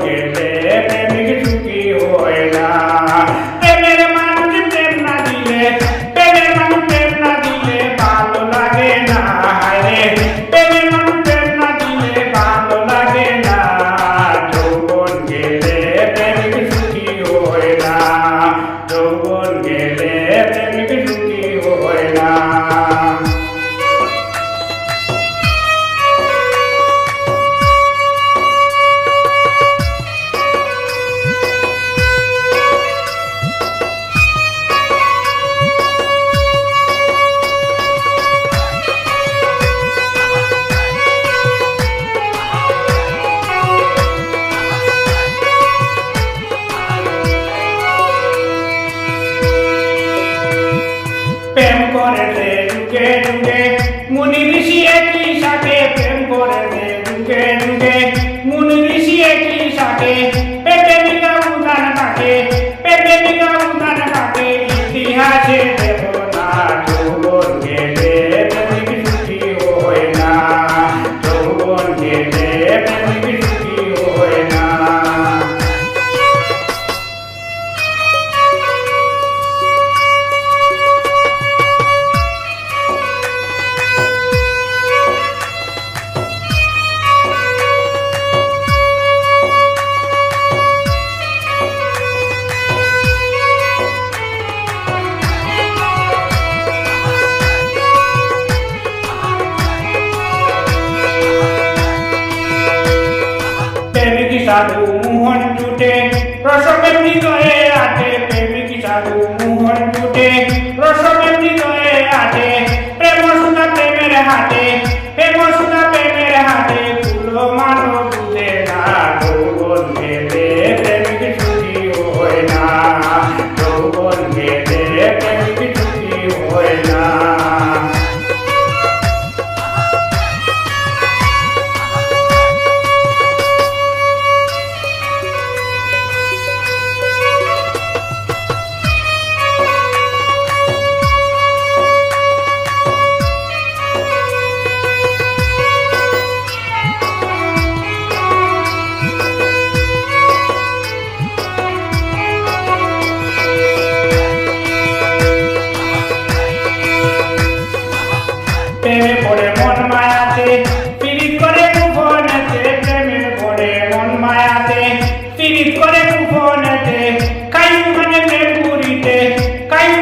গেলে প্রেমিক সুখী হয় না। প্রেমের মানুষ প্রেম না দিলে, প্রেমের মানুষ প্রেম না দিলে ভালো লাগে না। রে প্রেমের মানুষ প্রেম না দিলে ভালো লাগে না। যৌবন গেলে প্রেমিক সুখী হয় না, যৌবন গেলে প্রেমিক সুখী হয় না। প্রেম করেছে যুগে যুগে মুনি ঋষি একই সাথে, প্রেম করেছে যুগে যুগে মুনি ঋষি একই সাথে। প্রেমিকা উদান থাকে, প্রেমিকা উদান থাকে, ইতিহাসে দেব না। যৌবন গেলে প্রেমিক সুখী হয় না, যৌবন গেলে প্রেমিক সুখী হয় না। প্রেমিক সাধু মোহন জুটে রসমের হৃদয়ে আটে, প্রেমিক সাধু মোহন জুটে রসমের হৃদয়ে আটে। প্রেম সুধা প্রেমের হাটে, প্রেম সুধা প্রেমের হাটে, কুলো মানব বুঝে না। যৌবন গেলে প্রেমিক সুখী হয় না, যৌবন গেলে প্রেমিক সুখী হয় না। প্রেমে পড়ে মন মায়াতে পীড়িত করে কুফনেতে, প্রেমে পড়ে মন মায়াতে পীড়িত করে কুফনেতে। কায়ু মানে প্রেম পুরিতে, কায়ু